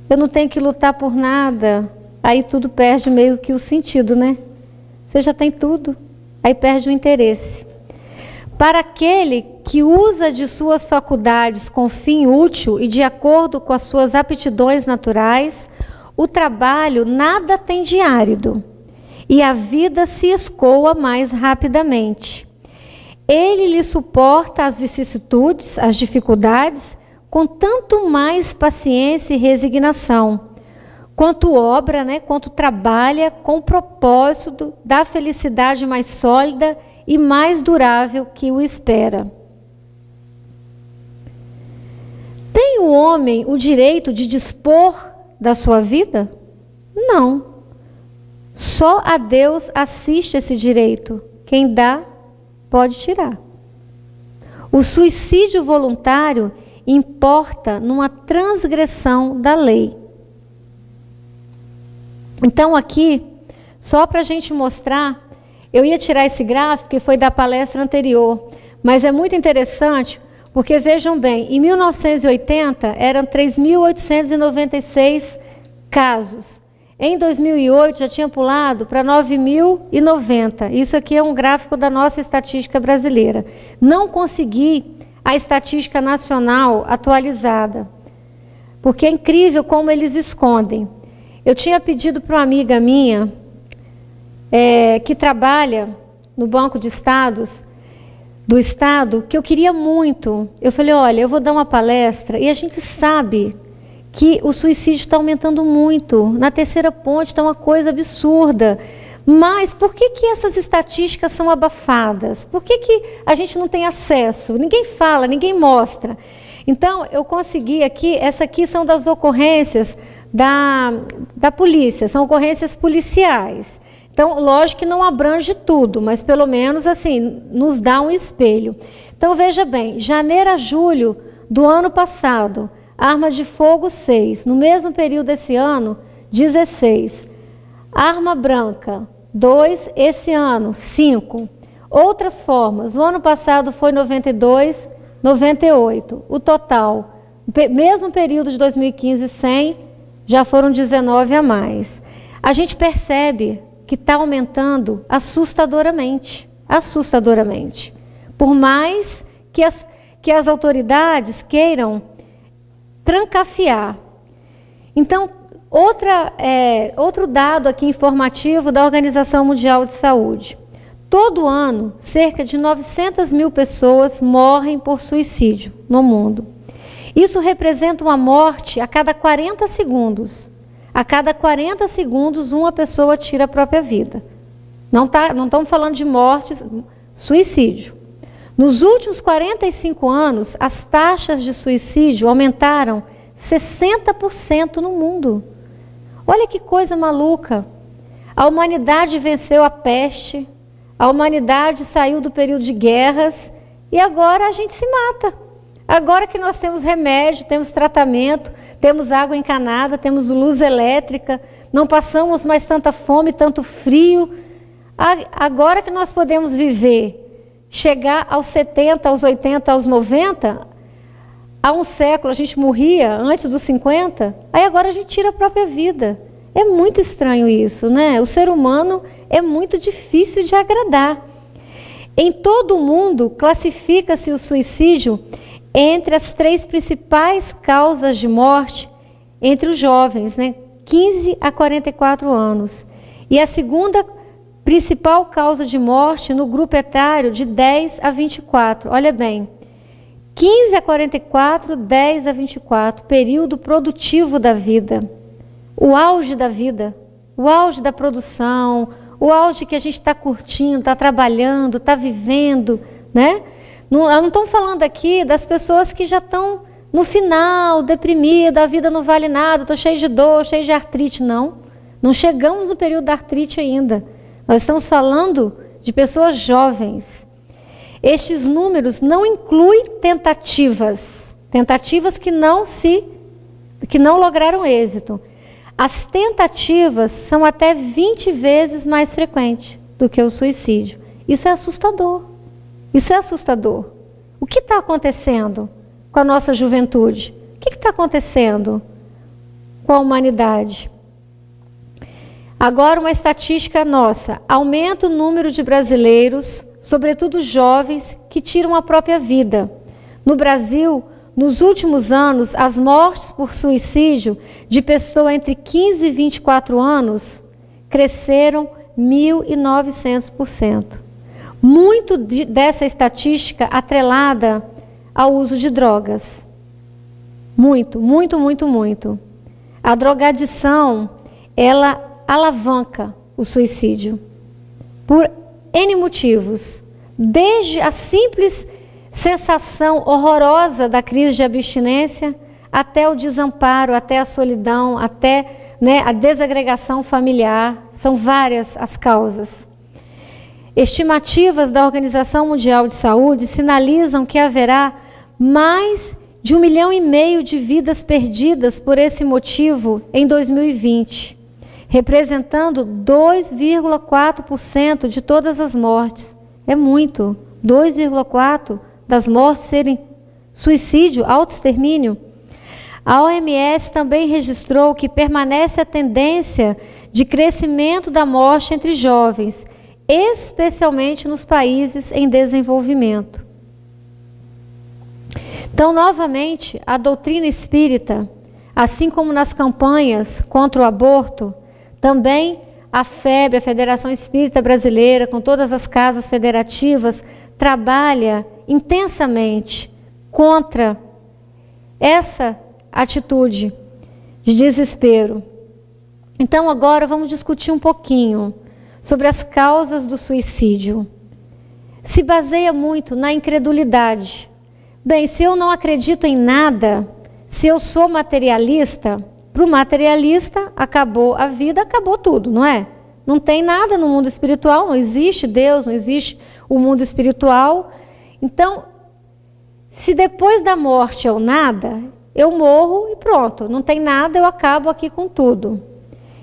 Speaker 2: Eu não tenho que lutar por nada. Aí tudo perde meio que o sentido, né? Você já tem tudo. Aí perde o interesse. Para aquele que usa de suas faculdades com fim útil e de acordo com as suas aptidões naturais, o trabalho nada tem de árido e a vida se escoa mais rapidamente. Ele lhe suporta as vicissitudes, as dificuldades, com tanto mais paciência e resignação, quanto obra, né, quanto trabalha com o propósito da felicidade mais sólida e mais durável que o espera. Tem o homem o direito de dispor da sua vida? Não. Só a Deus assiste esse direito. Quem dá, pode tirar. O suicídio voluntário importa numa transgressão da lei. Então aqui, só para a gente mostrar, eu ia tirar esse gráfico que foi da palestra anterior, mas é muito interessante, porque vejam bem, em 1980 eram 3.896 casos. Em 2008 já tinha pulado para 9.090. Isso aqui é um gráfico da nossa estatística brasileira. Não consegui a estatística nacional atualizada, porque é incrível como eles escondem. Eu tinha pedido para uma amiga minha que trabalha no Banco de Estados, do Estado, que eu queria muito. Eu falei, olha, eu vou dar uma palestra, e a gente sabe que o suicídio está aumentando muito. Na Terceira Ponte está uma coisa absurda. Mas por que essas estatísticas são abafadas? Por que a gente não tem acesso? Ninguém fala, ninguém mostra. Então, eu consegui aqui, essa aqui são das ocorrências da polícia, são ocorrências policiais. Então, lógico que não abrange tudo, mas pelo menos assim, nos dá um espelho. Então, veja bem, janeiro a julho do ano passado, arma de fogo 6, no mesmo período desse ano, 16. Arma branca, 2, esse ano, 5. Outras formas, o ano passado foi 92, 98. O total, mesmo período de 2015, 100, já foram 19 a mais. A gente percebe que está aumentando assustadoramente, assustadoramente. Por mais que as autoridades queiram trancafiar. Então, outro dado aqui informativo da Organização Mundial de Saúde. Todo ano, cerca de 900 mil pessoas morrem por suicídio no mundo. Isso representa uma morte a cada 40 segundos. A cada 40 segundos, uma pessoa tira a própria vida. Não estamos falando de mortes, suicídio. Nos últimos 45 anos, as taxas de suicídio aumentaram 60% no mundo. Olha que coisa maluca. A humanidade venceu a peste, a humanidade saiu do período de guerras e agora a gente se mata. Agora que nós temos remédio, temos tratamento, temos água encanada, temos luz elétrica, não passamos mais tanta fome, tanto frio. Agora que nós podemos viver, chegar aos 70, aos 80, aos 90, há um século a gente morria antes dos 50, aí agora a gente tira a própria vida. É muito estranho isso, né? O ser humano é muito difícil de agradar. Em todo o mundo, classifica-se o suicídio entre as 3 principais causas de morte entre os jovens, né? 15 a 44 anos. E a segunda principal causa de morte no grupo etário de 10 a 24. Olha bem, 15 a 44, 10 a 24, período produtivo da vida. O auge da vida, o auge da produção, o auge que a gente está curtindo, está trabalhando, está vivendo, né? Não estamos falando aqui das pessoas que já estão no final, deprimidas, a vida não vale nada, estou cheio de dor, cheio de artrite. Não, não chegamos no período da artrite ainda. Nós estamos falando de pessoas jovens. Estes números não incluem tentativas que não lograram êxito. As tentativas são até 20 vezes mais frequentes do que o suicídio. Isso é assustador. Isso é assustador. O que está acontecendo com a nossa juventude? O que está acontecendo com a humanidade? Agora, uma estatística nossa. Aumenta o número de brasileiros, sobretudo jovens, que tiram a própria vida. No Brasil, nos últimos anos, as mortes por suicídio de pessoa entre 15 e 24 anos cresceram 1.900%. Muito dessa estatística atrelada ao uso de drogas. Muito, muito, muito, muito. A drogadição, ela alavanca o suicídio por N motivos. Desde a simples sensação horrorosa da crise de abstinência, até o desamparo, até a solidão, até, né, a desagregação familiar. São várias as causas. Estimativas da Organização Mundial de Saúde sinalizam que haverá mais de 1,5 milhão de vidas perdidas por esse motivo em 2020, representando 2,4% de todas as mortes. É muito. 2,4% das mortes serem suicídio, autoextermínio. A OMS também registrou que permanece a tendência de crescimento da morte entre jovens, especialmente nos países em desenvolvimento. Então, novamente, a doutrina espírita, assim como nas campanhas contra o aborto, também a FEB, a Federação Espírita Brasileira, com todas as casas federativas, trabalha intensamente contra essa atitude de desespero. Então agora vamos discutir um pouquinho sobre as causas do suicídio. Se baseia muito na incredulidade. Bem, se eu não acredito em nada, se eu sou materialista, para o materialista acabou a vida, acabou tudo, não é? Não tem nada no mundo espiritual, não existe Deus, não existe o mundo espiritual. Então, se depois da morte eu nada, eu morro e pronto, não tem nada, eu acabo aqui com tudo.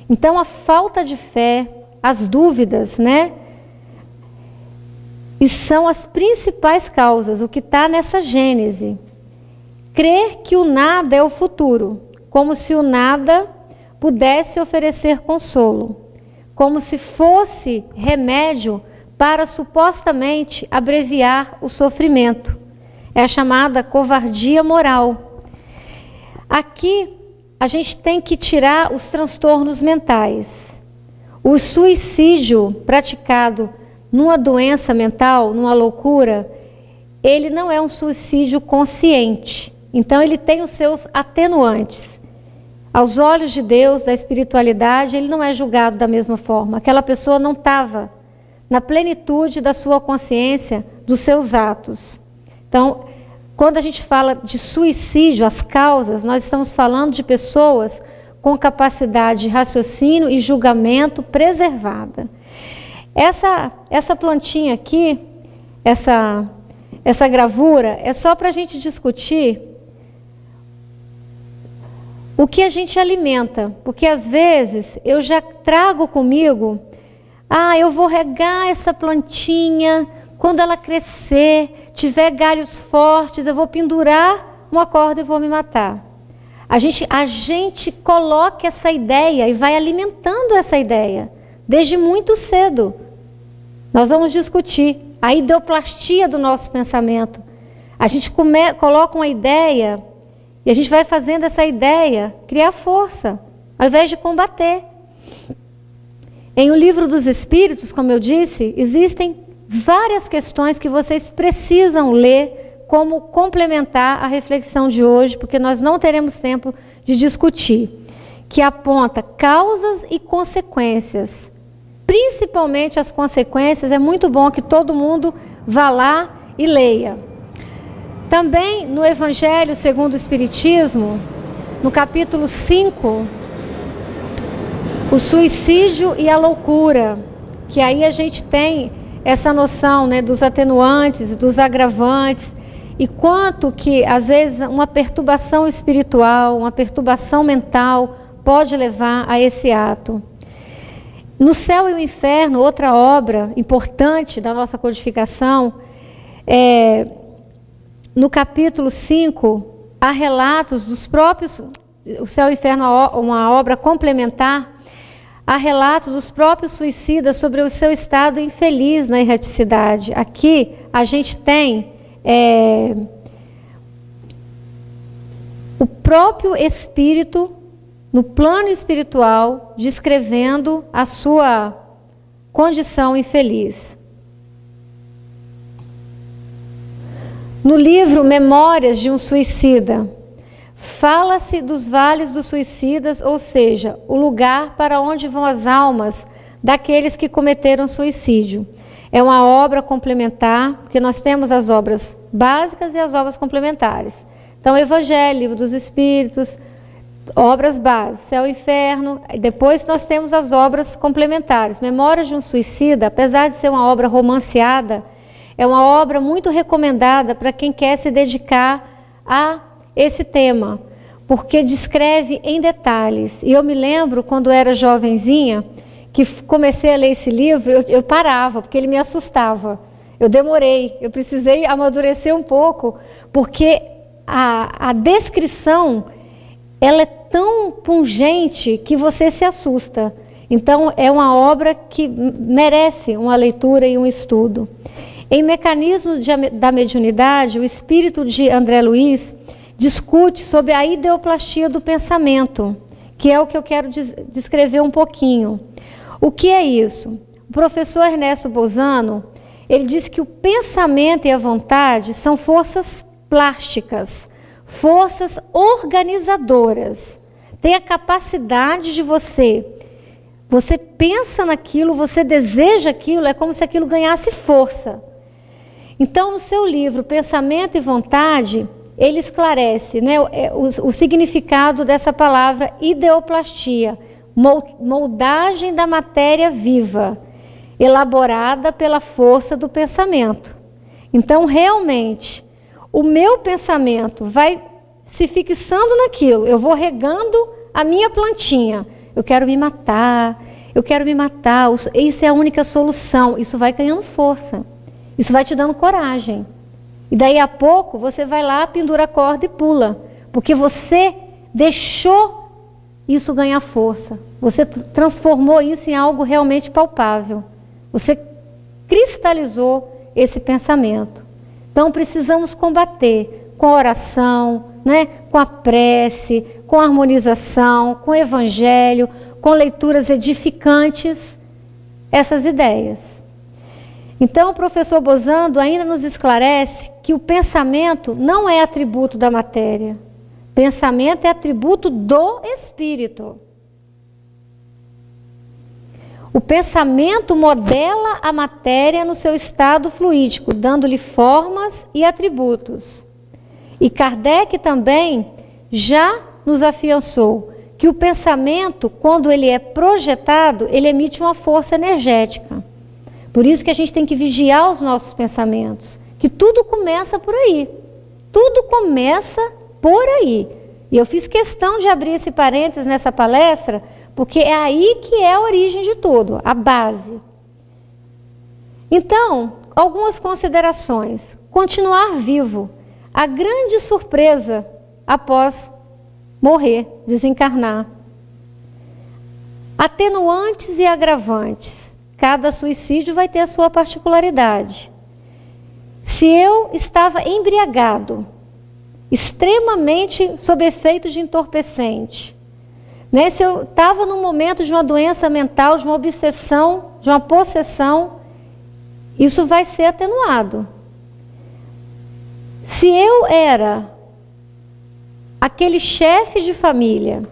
Speaker 2: Então, a falta de fé, as dúvidas, né? E são as principais causas, o que está nessa gênese. Crer que o nada é o futuro, como se o nada pudesse oferecer consolo, como se fosse remédio para supostamente abreviar o sofrimento. É a chamada covardia moral. Aqui a gente tem que tirar os transtornos mentais. O suicídio praticado numa doença mental, numa loucura, ele não é um suicídio consciente. Então ele tem os seus atenuantes. Aos olhos de Deus, da espiritualidade, ele não é julgado da mesma forma. Aquela pessoa não estava na plenitude da sua consciência, dos seus atos. Então, quando a gente fala de suicídio, as causas, nós estamos falando de pessoas com capacidade de raciocínio e julgamento preservada. Essa plantinha aqui, essa gravura, é só para a gente discutir o que a gente alimenta, porque às vezes eu já trago comigo, eu vou regar essa plantinha, quando ela crescer, tiver galhos fortes, eu vou pendurar uma corda e vou me matar. A gente coloca essa ideia e vai alimentando essa ideia, desde muito cedo. Nós vamos discutir a ideoplastia do nosso pensamento. A gente coloca uma ideia e a gente vai fazendo essa ideia criar força, ao invés de combater. Em O Livro dos Espíritos, como eu disse, existem várias questões que vocês precisam ler como complementar a reflexão de hoje, porque nós não teremos tempo de discutir, que aponta causas e consequências. Principalmente as consequências, é muito bom que todo mundo vá lá e leia. Também no Evangelho segundo o Espiritismo, no capítulo 5, o suicídio e a loucura, que aí a gente tem essa noção, né, dos atenuantes, dos agravantes, e quanto que, às vezes, uma perturbação espiritual, uma perturbação mental pode levar a esse ato. No Céu e o Inferno, outra obra importante da nossa codificação, no capítulo 5, há relatos dos próprios... O Céu e o Inferno é uma obra complementar. Há relatos dos próprios suicidas sobre o seu estado infeliz na erraticidade. Aqui a gente tem o próprio espírito, no plano espiritual, descrevendo a sua condição infeliz. No livro Memórias de um Suicida, fala-se dos vales dos suicidas, ou seja, o lugar para onde vão as almas daqueles que cometeram suicídio. É uma obra complementar, porque nós temos as obras básicas e as obras complementares. Então, Evangelho, Livro dos Espíritos, obras básicas, Céu e Inferno. Depois nós temos as obras complementares. Memórias de um Suicida, apesar de ser uma obra romanceada, é uma obra muito recomendada para quem quer se dedicar a esse tema, porque descreve em detalhes. E eu me lembro, quando era jovenzinha, que comecei a ler esse livro, eu parava, porque ele me assustava. Eu demorei, eu precisei amadurecer um pouco, porque a descrição, ela é tão pungente que você se assusta. Então, é uma obra que merece uma leitura e um estudo. Em Mecanismos da Mediunidade, o espírito de André Luiz discute sobre a ideoplastia do pensamento, que é o que eu quero descrever um pouquinho. O que é isso? O professor Ernesto Bozano, ele diz que o pensamento e a vontade são forças plásticas, forças organizadoras. Tem a capacidade de você pensa naquilo, você deseja aquilo, é como se aquilo ganhasse força. Então, no seu livro Pensamento e Vontade, ele esclarece, né, o significado dessa palavra ideoplastia, moldagem da matéria viva, elaborada pela força do pensamento. Então, realmente, o meu pensamento vai se fixando naquilo, eu vou regando a minha plantinha. Eu quero me matar, isso é a única solução. Isso vai ganhando força, isso vai te dando coragem. E daí a pouco você vai lá, pendura a corda e pula, porque você deixou isso ganhar força. Você transformou isso em algo realmente palpável. Você cristalizou esse pensamento. Então precisamos combater com a oração, né? Com a prece, com a harmonização, com o evangelho, com leituras edificantes, essas ideias. Então o professor Bozano ainda nos esclarece que o pensamento não é atributo da matéria. Pensamento é atributo do espírito. O pensamento modela a matéria no seu estado fluídico, dando-lhe formas e atributos. E Kardec também já nos afiançou que o pensamento, quando ele é projetado, ele emite uma força energética. Por isso que a gente tem que vigiar os nossos pensamentos, que tudo começa por aí. Tudo começa por aí. E eu fiz questão de abrir esse parênteses nessa palestra, porque é aí que é a origem de tudo, a base. Então, algumas considerações. Continuar vivo. A grande surpresa após morrer, desencarnar. Atenuantes e agravantes. Cada suicídio vai ter a sua particularidade. Se eu estava embriagado, extremamente sob efeito de entorpecente, né? Se eu estava num momento de uma doença mental, de uma obsessão, de uma possessão, isso vai ser atenuado. Se eu era aquele chefe de família,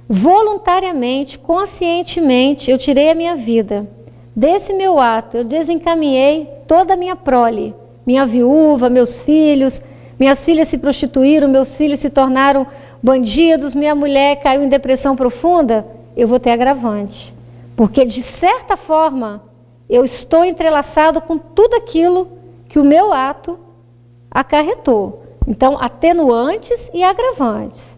Speaker 2: voluntariamente, conscientemente, eu tirei a minha vida. Desse meu ato, eu desencaminhei toda a minha prole, minha viúva, meus filhos, minhas filhas se prostituíram, meus filhos se tornaram bandidos, minha mulher caiu em depressão profunda, eu vou ter agravante. Porque, de certa forma, eu estou entrelaçado com tudo aquilo que o meu ato acarretou. Então, atenuantes e agravantes.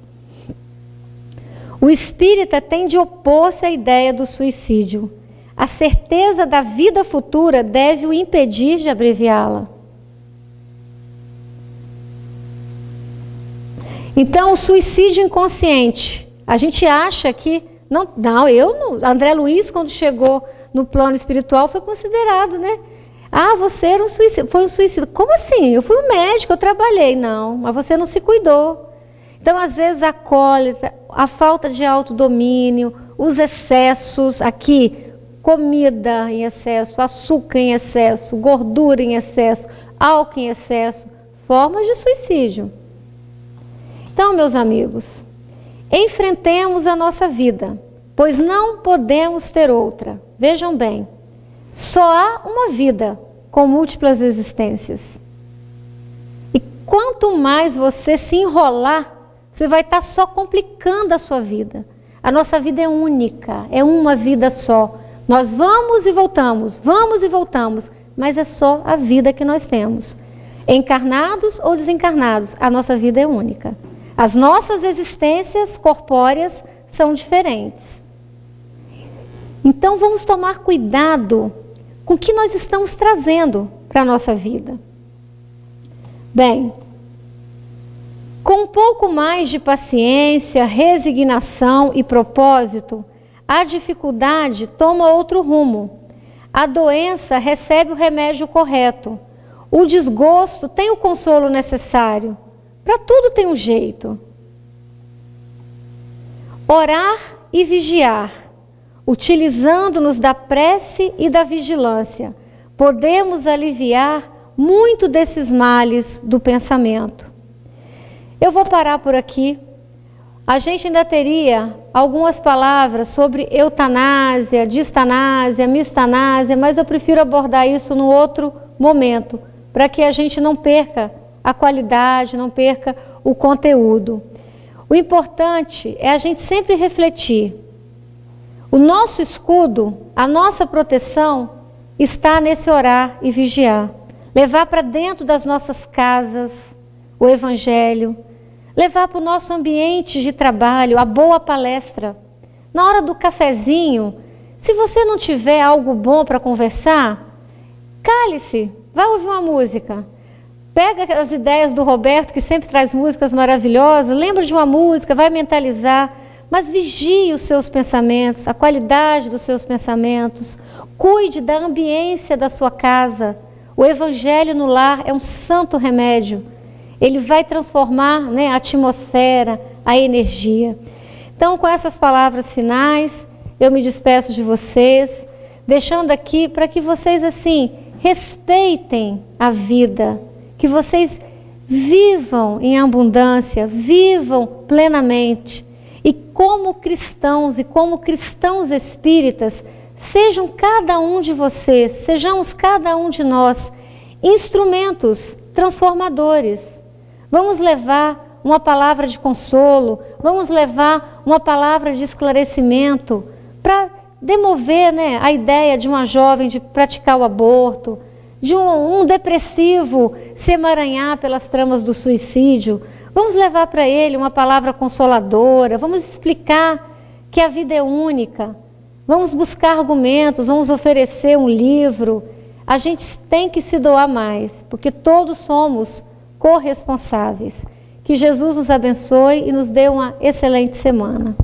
Speaker 2: O espírita tem de opor-se à ideia do suicídio. A certeza da vida futura deve o impedir de abreviá-la. Então, o suicídio inconsciente. A gente acha que... André Luiz, quando chegou no plano espiritual, foi considerado, né? Ah, você era foi um suicídio. Como assim? Eu fui um médico, eu trabalhei. Não, mas você não se cuidou. Então, às vezes, a cólera, a falta de autodomínio, os excessos aqui, comida em excesso, açúcar em excesso, gordura em excesso, álcool em excesso, formas de suicídio. Então, meus amigos, enfrentemos a nossa vida, pois não podemos ter outra. Vejam bem, só há uma vida com múltiplas existências. E quanto mais você se enrolar, você vai estar só complicando a sua vida. A nossa vida é única, é uma vida só. Nós vamos e voltamos, mas é só a vida que nós temos. Encarnados ou desencarnados, a nossa vida é única. As nossas existências corpóreas são diferentes. Então vamos tomar cuidado com o que nós estamos trazendo para a nossa vida. Bem, com um pouco mais de paciência, resignação e propósito, a dificuldade toma outro rumo. A doença recebe o remédio correto. O desgosto tem o consolo necessário. Para tudo tem um jeito. Orar e vigiar. utilizando-nos da prece e da vigilância, podemos aliviar muito desses males do pensamento. Eu vou parar por aqui. A gente ainda teria algumas palavras sobre eutanásia, distanásia, mistanásia, mas eu prefiro abordar isso num outro momento, para que a gente não perca a qualidade, não perca o conteúdo. O importante é a gente sempre refletir. O nosso escudo, a nossa proteção está nesse orar e vigiar. Levar para dentro das nossas casas o Evangelho, levar para o nosso ambiente de trabalho a boa palestra. Na hora do cafezinho, se você não tiver algo bom para conversar, cale-se, vai ouvir uma música. Pega as ideias do Roberto, que sempre traz músicas maravilhosas, lembra de uma música, vai mentalizar, mas vigie os seus pensamentos, a qualidade dos seus pensamentos. Cuide da ambiência da sua casa. O Evangelho no lar é um santo remédio. Ele vai transformar, né, a atmosfera, a energia. Então, com essas palavras finais, eu me despeço de vocês, deixando aqui para que vocês, assim, respeitem a vida, que vocês vivam em abundância, vivam plenamente. E como cristãos e como cristãos espíritas, sejam cada um de vocês, sejamos cada um de nós instrumentos transformadores. Vamos levar uma palavra de consolo, vamos levar uma palavra de esclarecimento para demover, né, a ideia de uma jovem de praticar o aborto, de um depressivo se emaranhar pelas tramas do suicídio. Vamos levar para ele uma palavra consoladora, vamos explicar que a vida é única, vamos buscar argumentos, vamos oferecer um livro. A gente tem que se doar mais, porque todos somos corresponsáveis. Que Jesus nos abençoe e nos dê uma excelente semana.